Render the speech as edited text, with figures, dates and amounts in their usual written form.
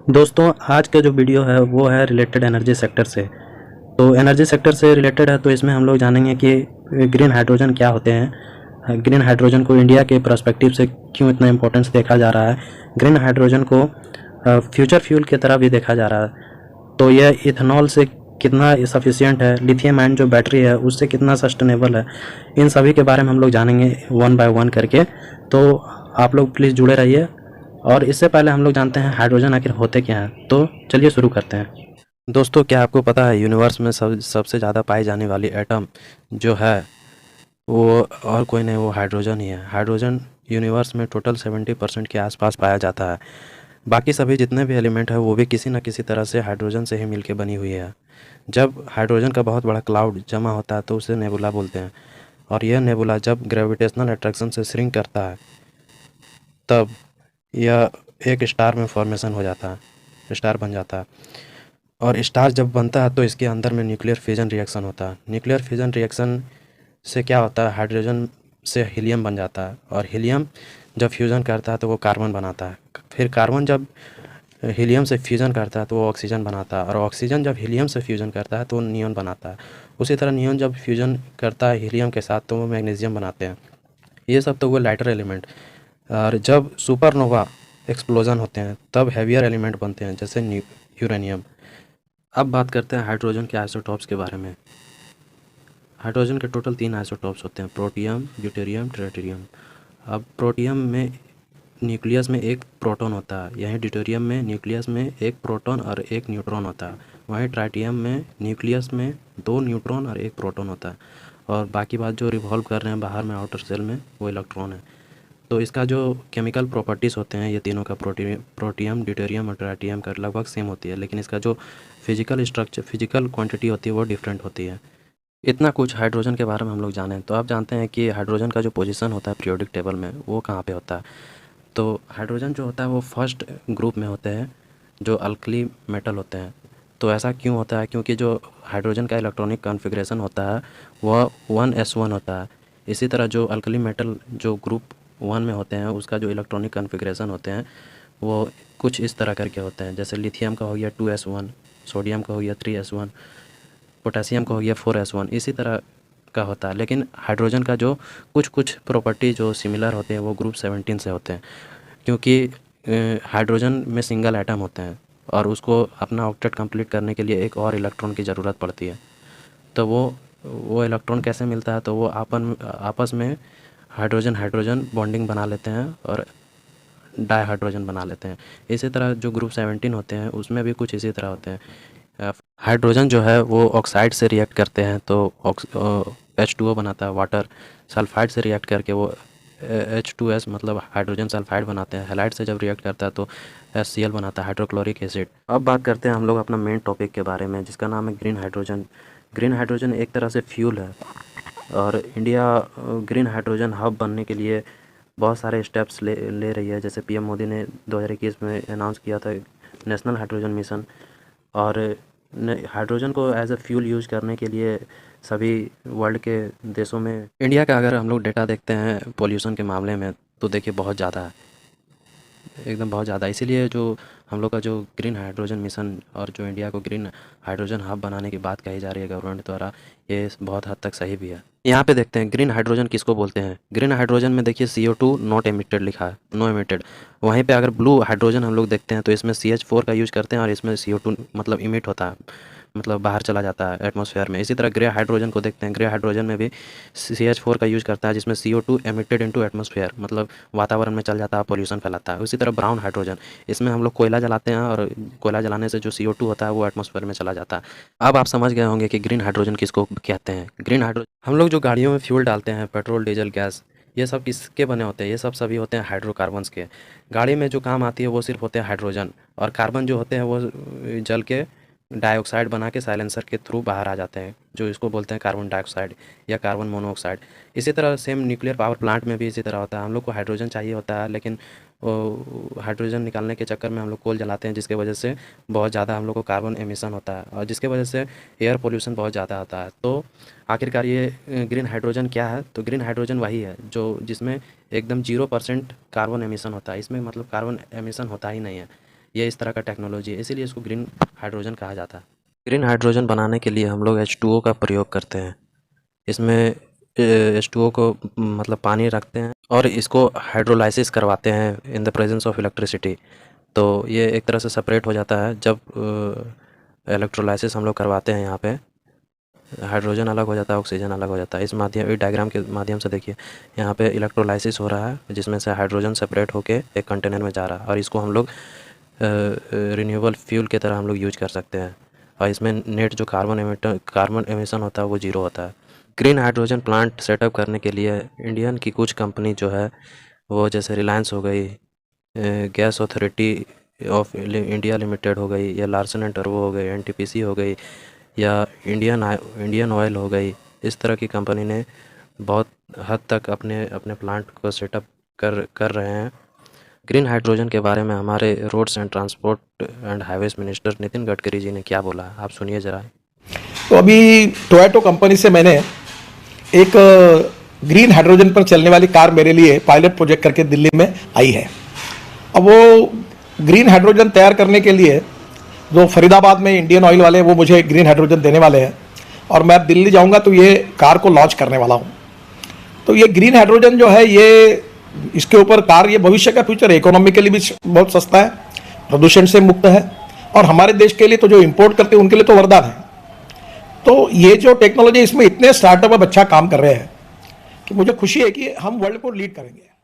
दोस्तों आज का जो वीडियो है वो है रिलेटेड एनर्जी सेक्टर से। तो एनर्जी सेक्टर से रिलेटेड है, तो इसमें हम लोग जानेंगे कि ग्रीन हाइड्रोजन क्या होते हैं, ग्रीन हाइड्रोजन को इंडिया के पर्सपेक्टिव से क्यों इतना इम्पोर्टेंस देखा जा रहा है, ग्रीन हाइड्रोजन को फ्यूचर फ्यूल की तरह भी देखा जा रहा है। तो यह इथेनॉल से कितना सफिशिएंट है, लिथियम आयन जो बैटरी है उससे कितना सस्टेनेबल है, इन सभी के बारे में हम लोग जानेंगे वन बाय वन करके। तो आप लोग प्लीज़ जुड़े रहिए। और इससे पहले हम लोग जानते हैं हाइड्रोजन आखिर होते क्या हैं, तो चलिए शुरू करते हैं। दोस्तों, क्या आपको पता है यूनिवर्स में सबसे ज़्यादा पाई जाने वाली एटम जो है वो और कोई नहीं, वो हाइड्रोजन ही है। हाइड्रोजन यूनिवर्स में टोटल 70% के आसपास पाया जाता है। बाकी सभी जितने भी एलिमेंट है वो भी किसी न किसी तरह से हाइड्रोजन से ही मिलकर बनी हुई है। जब हाइड्रोजन का बहुत बड़ा क्लाउड जमा होता है तो उसे नेबुला बोलते हैं। और यह नेबुला जब ग्रेविटेशनल अट्रैक्शन से श्रिंक करता है तब यह एक स्टार में फॉर्मेशन हो जाता है, स्टार बन जाता है। और स्टार जब बनता है तो इसके अंदर में न्यूक्लियर फिजन रिएक्शन होता है। न्यूक्लियर फिजन रिएक्शन से क्या होता है, हाइड्रोजन से हीलियम बन जाता है। और हीलियम जब फ्यूज़न करता है तो वो कार्बन बनाता है। फिर कार्बन जब हीलियम से फ्यूज़न करता है तो वो ऑक्सीजन बनाता है। और ऑक्सीजन जब हीलियम से फ्यूज़न करता है तो वो नियॉन बनाता है। उसी तरह नियॉन जब फ्यूज़न करता है हीलियम के साथ तो वो मैग्नीशियम बनाते हैं। ये सब तो वो लाइटर एलिमेंट। और जब सुपरनोवा एक्सप्लोजन होते हैं तब हैवियर एलिमेंट बनते हैं, जैसे यूरेनियम। अब बात करते हैं हाइड्रोजन के आइसोटॉप्स के बारे में। हाइड्रोजन के टोटल 3 आइसोटॉप्स होते हैं, प्रोटियम, ड्यूटेरियम, ट्रिटियम। अब प्रोटियम में न्यूक्लियस में एक प्रोटॉन होता है, यहीं ड्यूटेरियम में न्यूक्लियस में एक प्रोटॉन और एक न्यूट्रॉन होता है। वहीं ट्राइटियम में न्यूक्लियस में 2 न्यूट्रॉन और 1 प्रोटॉन होता है। और बाकी बात जो रिवॉल्व कर रहे हैं बाहर में आउटर सेल में वो इलेक्ट्रॉन है। तो इसका जो केमिकल प्रॉपर्टीज़ होते हैं ये तीनों का, प्रोटियम, ड्यूटेरियम और ट्राइटियम का लगभग सेम होती है, लेकिन इसका जो फिजिकल स्ट्रक्चर, फिजिकल क्वांटिटी होती है वो डिफरेंट होती है। इतना कुछ हाइड्रोजन के बारे में हम लोग जाने। तो आप जानते हैं कि हाइड्रोजन का जो पोजीशन होता है पीरियोडिक टेबल में वो कहाँ पे होता है। तो हाइड्रोजन जो होता है वो फर्स्ट ग्रुप में होते हैं जो अल्कली मेटल होते हैं। तो ऐसा क्यों होता है, क्योंकि जो हाइड्रोजन का इलेक्ट्रॉनिक कॉन्फ़िगरेशन होता है वह 1s1 होता है। इसी तरह जो अल्कली मेटल जो ग्रुप 1 में होते हैं उसका जो इलेक्ट्रॉनिक कॉन्फ़िगरेशन होते हैं वो कुछ इस तरह करके होते हैं। जैसे लिथियम का हो गया 2s1, सोडियम का हो गया 3s1, पोटेशियम का हो गया 4s1, इसी तरह का होता है। लेकिन हाइड्रोजन का जो कुछ कुछ प्रॉपर्टी जो सिमिलर होते हैं वो ग्रुप 17 से होते हैं, क्योंकि हाइड्रोजन में सिंगल एटम होते हैं और उसको अपना ऑक्टेट कंप्लीट करने के लिए एक और इलेक्ट्रॉन की ज़रूरत पड़ती है। तो वो इलेक्ट्रॉन कैसे मिलता है, तो वो आपस में हाइड्रोजन हाइड्रोजन बॉन्डिंग बना लेते हैं और डाई हाइड्रोजन बना लेते हैं। इसी तरह जो ग्रुप 17 होते हैं उसमें भी कुछ इसी तरह होते हैं। हाइड्रोजन जो है वो ऑक्साइड से रिएक्ट करते हैं तो H2O बनाता है। वाटर सल्फाइड से रिएक्ट करके वो H2S मतलब हाइड्रोजन सल्फाइड बनाते हैं। हैलाइड से जब रिएक्ट करता है तो HCl बनाता है, हाइड्रोक्लोरिक एसिड। अब बात करते हैं हम लोग अपना मेन टॉपिक के बारे में जिसका नाम है ग्रीन हाइड्रोजन। ग्रीन हाइड्रोजन एक तरह से फ्यूल है और इंडिया ग्रीन हाइड्रोजन हब बनने के लिए बहुत सारे स्टेप्स ले ले रही है। जैसे पीएम मोदी ने 2021 में अनाउंस किया था नेशनल हाइड्रोजन मिशन। और हाइड्रोजन को एज अ फ्यूल यूज़ करने के लिए सभी वर्ल्ड के देशों में, इंडिया का अगर हम लोग डेटा देखते हैं पोल्यूशन के मामले में तो देखिए बहुत ज़्यादा है, एकदम बहुत ज़्यादा। इसीलिए जो हम लोग का जो ग्रीन हाइड्रोजन मिशन और जो इंडिया को ग्रीन हाइड्रोजन हब बनाने की बात कही जा रही है गवर्नमेंट द्वारा, ये बहुत हद तक सही भी है। यहाँ पे देखते हैं ग्रीन हाइड्रोजन किसको बोलते हैं। ग्रीन हाइड्रोजन में देखिए CO2 नॉट एमिटेड लिखा है, नो एमिटेड। वहीं पे अगर ब्लू हाइड्रोजन हम लोग देखते हैं तो इसमें CH4 का यूज़ करते हैं और इसमें CO2 मतलब इमिट होता है, मतलब बाहर चला जाता है एटमॉस्फेयर में। इसी तरह ग्रे हाइड्रोजन को देखते हैं, ग्रे हाइड्रोजन में भी CH4 का यूज़ करता है जिसमें CO2 एमिटेड इनटू एटमॉस्फेयर, मतलब वातावरण में चल जाता है, पॉल्यूशन फैलाता है। उसी तरह ब्राउन हाइड्रोजन, इसमें हम लोग कोयला जलाते हैं और कोयला जलाने से जो CO2 होता है वो एटमॉस्फेयर में चला जाता है। अब आप समझ गए होंगे कि ग्रीन हाइड्रोजन किसको कहते हैं। ग्रीन हाइड्रोजन हम लोग जो गाड़ियों में फ्यूल डालते हैं, पेट्रोल, डीजल, गैस, ये सब किसके बने होते हैं, ये सब सभी होते हैं हाइड्रोकार्बन्स के। गाड़ी में जो काम आती है वो सिर्फ होते हैं हाइड्रोजन, और कार्बन जो होते हैं वो जल के डाइऑक्साइड बना के साइलेंसर के थ्रू बाहर आ जाते हैं, जो इसको बोलते हैं कार्बन डाइऑक्साइड या कार्बन मोनोऑक्साइड। इसी तरह सेम न्यूक्लियर पावर प्लांट में भी इसी तरह होता है। हम लोग को हाइड्रोजन चाहिए होता है, लेकिन वो हाइड्रोजन निकालने के चक्कर में हम लोग कोल जलाते हैं, जिसके वजह से बहुत ज़्यादा हम लोग को कार्बन एमिशन होता है और जिसके वजह से एयर पोल्यूशन बहुत ज़्यादा होता है। तो आखिरकार ये ग्रीन हाइड्रोजन क्या है, तो ग्रीन हाइड्रोजन वही है जो जिसमें एकदम 0% कार्बन एमिशन होता है। इसमें मतलब कार्बन एमिशन होता ही नहीं है। ये इस तरह का टेक्नोलॉजी है, इसीलिए इसको ग्रीन हाइड्रोजन कहा जाता है। ग्रीन हाइड्रोजन बनाने के लिए हम लोग H2O का प्रयोग करते हैं। इसमें H2O को मतलब पानी रखते हैं और इसको हाइड्रोलाइसिस करवाते हैं in the presence of electricity. तो ये एक तरह से सेपरेट हो जाता है जब इलेक्ट्रोलाइसिस हम लोग करवाते हैं। यहाँ पे हाइड्रोजन अलग हो जाता है, ऑक्सीजन अलग हो जाता है। इस डायग्राम के माध्यम से देखिए, यहाँ पे इलेक्ट्रोलाइसिस हो रहा है जिसमें से हाइड्रोजन सेपरेट होके एक कंटेनर में जा रहा है और इसको हम लोग रिन्यूएबल फ्यूल की तरह हम लोग यूज कर सकते हैं। और इसमें नेट जो कार्बन एमिशन होता है वो जीरो होता है। ग्रीन हाइड्रोजन प्लांट सेटअप करने के लिए इंडियन की कुछ कंपनी जो है वो जैसे रिलायंस हो गई, gas authority of India limited हो गई, या लार्सन एंड टर्बो हो गई, NTPC हो गई, या इंडियन ऑयल हो गई, इस तरह की कंपनी ने बहुत हद तक अपने प्लांट को सेटअप कर रहे हैं। ग्रीन हाइड्रोजन के बारे में हमारे roads and transport and highways minister Nitin Gadkari ji ने क्या बोला, आप सुनिए ज़रा। तो अभी टोयोटो कंपनी से मैंने एक ग्रीन हाइड्रोजन पर चलने वाली कार मेरे लिए पायलट प्रोजेक्ट करके दिल्ली में आई है। अब वो ग्रीन हाइड्रोजन तैयार करने के लिए जो फरीदाबाद में इंडियन ऑयल वाले वो मुझे ग्रीन हाइड्रोजन देने वाले हैं और मैं अब दिल्ली जाऊंगा तो ये कार को लॉन्च करने वाला हूँ। तो ये ग्रीन हाइड्रोजन जो है ये इसके ऊपर कार, ये भविष्य का फ्यूचर है। इकोनॉमिकली भी बहुत सस्ता है, प्रदूषण से मुक्त है और हमारे देश के लिए तो जो इंपोर्ट करते हैं उनके लिए तो वरदान है। तो ये जो टेक्नोलॉजी, इसमें इतने स्टार्टअप अब अच्छा काम कर रहे हैं कि मुझे खुशी है कि हम वर्ल्ड को लीड करेंगे।